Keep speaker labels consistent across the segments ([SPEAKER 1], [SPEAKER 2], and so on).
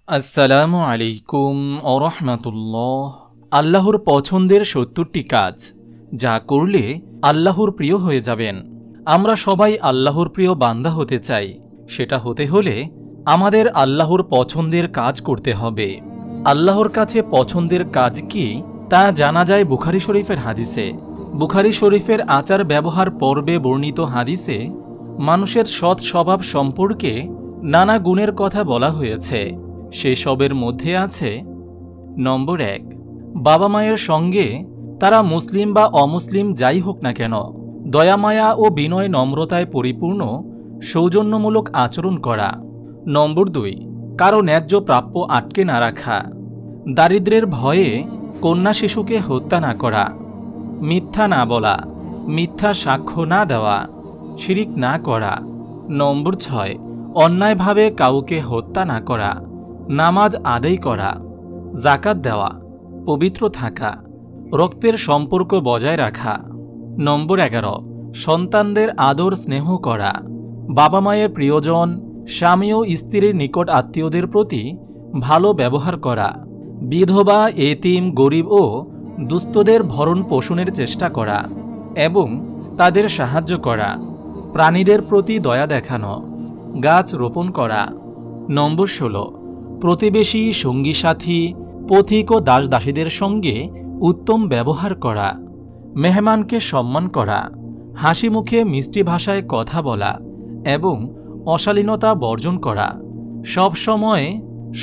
[SPEAKER 1] আসসালামু আলাইকুম ওয়া রাহমাতুল্লাহ। আল্লাহর পছন্দের ৭০টি কাজ যা করলে আল্লাহর প্রিয় হয়ে যাবেন। আমরা সবাই আল্লাহর প্রিয় বান্দা হতে চাই। সেটা হতে হলে আমাদের আল্লাহর পছন্দের কাজ করতে হবে। আল্লাহর কাছে পছন্দের কাজ কি তা জানা যায় বুখারী শরীফের হাদিসে। বুখারী শরীফের আচার ব্যবহার পর্বে বর্ণিত হাদিসে মানুষের সৎ স্বভাব সম্পর্কে নানা গুণের কথা বলা হয়েছে। সেসবের মধ্যে আছে নম্বর ১, বাবা মায়ের সঙ্গে তারা মুসলিম বা অমুসলিম যাই হোক না কেন দয়ামায়া ও বিনয় নম্রতায় পরিপূর্ণ সৌজন্যমূলক আচরণ করা। নম্বর ২, কারো ন্যায্য প্রাপ্য আটকে না রাখা। দারিদ্র্যের ভয়ে কন্যা শিশুকে হত্যা না করা। মিথ্যা না বলা, মিথ্যা সাক্ষ্য না দেওয়া, শিরিক না করা। নম্বর ৬, অন্যায়ভাবে কাউকে হত্যা না করা। নামাজ আদায় করা, যাকাত দেওয়া, পবিত্র থাকা, রক্তের সম্পর্ক বজায় রাখা। নম্বর ১১, সন্তানদের আদর স্নেহ করা। বাবা মায়ের প্রিয়জন, স্বামী ও স্ত্রীর নিকট আত্মীয়দের প্রতি ভালো ব্যবহার করা। বিধবা, এতিম, গরিব ও দুস্থদের ভরণ পোষণের চেষ্টা করা এবং তাদের সাহায্য করা। প্রাণীদের প্রতি দয়া দেখানো, গাছ রোপণ করা। নম্বর ১৬, প্রতিবেশী, সঙ্গী সাথী, পথিক ও দাসদাসীদের সঙ্গে উত্তম ব্যবহার করা। মেহমানকে সম্মান করা, হাসি মুখে মিষ্টি ভাষায় কথা বলা এবং অশালীনতা বর্জন করা। সব সময়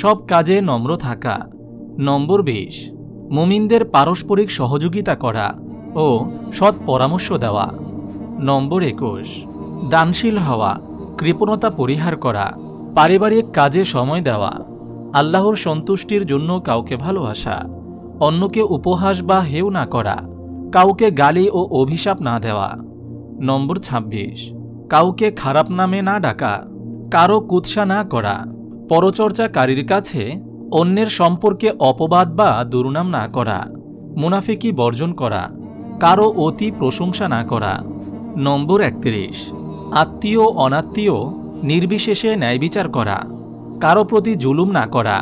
[SPEAKER 1] সব কাজে নম্র থাকা। নম্বর ২০, মুমিনদের পারস্পরিক সহযোগিতা করা ও সৎ পরামর্শ দেওয়া। নম্বর ২১, দানশীল হওয়া, কৃপণতা পরিহার করা, পারিবারিক কাজে সময় দেওয়া, আল্লাহর সন্তুষ্টির জন্য কাউকে ভালোবাসা, অন্যকে উপহাস বা হেয় না করা, কাউকে গালি ও অভিশাপ না দেওয়া। নম্বর ২৬, কাউকে খারাপ নামে না ডাকা, কারো কুৎসা না করা, পরচর্চাকারীর কাছে অন্যের সম্পর্কে অপবাদ বা দুর্নাম না করা, মুনাফিকি বর্জন করা, কারো অতি প্রশংসা না করা। নম্বর ৩১, আত্মীয় অনাত্মীয় নির্বিশেষে ন্যায়বিচার করা, কারো প্রতি জুলুম না করা,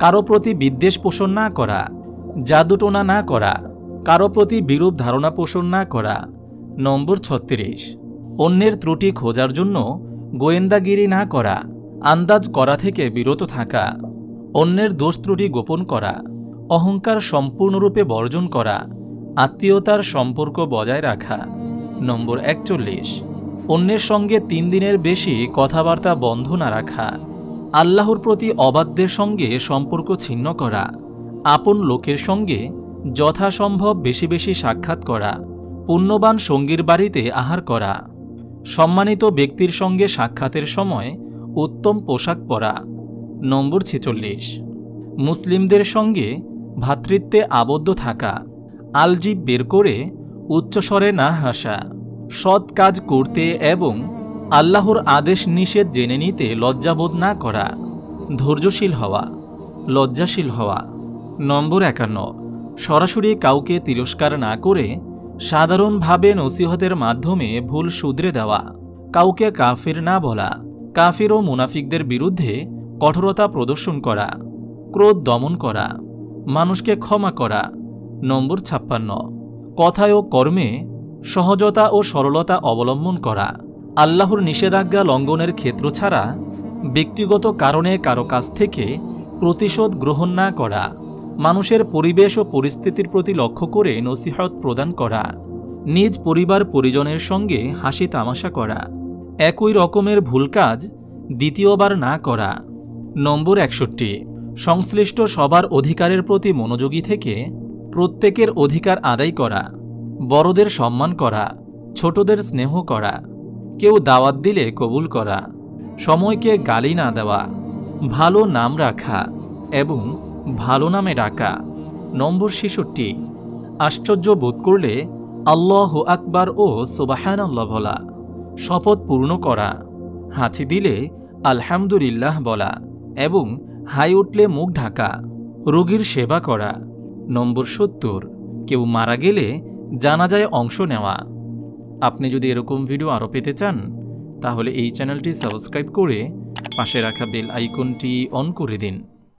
[SPEAKER 1] কারো প্রতি বিদ্বেষ পোষণ না করা, জাদুটোনা না করা, কারো প্রতি বিরূপ ধারণা পোষণ না করা। নম্বর ৩৬, অন্যের ত্রুটি খোঁজার জন্য গোয়েন্দাগিরি না করা, আন্দাজ করা থেকে বিরত থাকা, অন্যের দোষ ত্রুটি গোপন করা, অহংকার সম্পূর্ণরূপে বর্জন করা, আত্মীয়তার সম্পর্ক বজায় রাখা। নম্বর ৪১, অন্যের সঙ্গে ৩ দিনের বেশি কথাবার্তা বন্ধ না রাখা, আল্লাহর প্রতি অবাধ্যের সঙ্গে সম্পর্ক ছিন্ন করা, আপন লোকের সঙ্গে যথাসম্ভব বেশি বেশি সাক্ষাৎ করা, পুণ্যবান সঙ্গীর বাড়িতে আহার করা, সম্মানিত ব্যক্তির সঙ্গে সাক্ষাতের সময় উত্তম পোশাক পরা। নম্বর ৪৬, মুসলিমদের সঙ্গে ভ্রাতৃত্বে আবদ্ধ থাকা, আলজিব বের করে উচ্চস্বরে না হাসা, সৎ কাজ করতে এবং আল্লাহর আদেশ নিষেধ জেনে নিতে লজ্জাবোধ না করা, ধৈর্যশীল হওয়া, লজ্জাশীল হওয়া। নম্বর ৫১, সরাসরি কাউকে তিরস্কার না করে সাধারণভাবে নসিহতের মাধ্যমে ভুল শুধরে দেওয়া, কাউকে কাফির না বলা, কাফির ও মুনাফিকদের বিরুদ্ধে কঠোরতা প্রদর্শন করা, ক্রোধ দমন করা, মানুষকে ক্ষমা করা। নম্বর ৫৬, কথায় ও কর্মে সহজতা ও সরলতা অবলম্বন করা, আল্লাহর নিষেধাজ্ঞা লঙ্ঘনের ক্ষেত্র ছাড়া ব্যক্তিগত কারণে কারো কাছ থেকে প্রতিশোধ গ্রহণ না করা, মানুষের পরিবেশ ও পরিস্থিতির প্রতি লক্ষ্য করে নসিহত প্রদান করা, নিজ পরিবার পরিজনের সঙ্গে হাসি তামাশা করা, একই রকমের ভুল কাজ দ্বিতীয়বার না করা। নম্বর ৬১, সংশ্লিষ্ট সবার অধিকারের প্রতি মনোযোগী থেকে প্রত্যেকের অধিকার আদায় করা, বড়দের সম্মান করা, ছোটদের স্নেহ করা, কেউ দাওয়াত দিলে কবুল করা, সময়কে গালি না দেওয়া, ভালো নাম রাখা এবং ভালো নামে ডাকা। নম্বর ৬৬, আশ্চর্য বোধ করলে আল্লাহু আকবার ও সুবহানাল্লাহ বলা, শপথ পূর্ণ করা, হাঁচি দিলে আলহামদুলিল্লাহ বলা এবং হাই উঠলে মুখ ঢাকা, রোগীর সেবা করা। নম্বর ৭০, কেউ মারা গেলে জানাজায় অংশ নেওয়া। আপনি যদি এরকম ভিডিও আরও পেতে চান তাহলে এই চ্যানেলটি সাবস্ক্রাইব করে পাশে রাখা বেল আইকনটি অন করে দিন।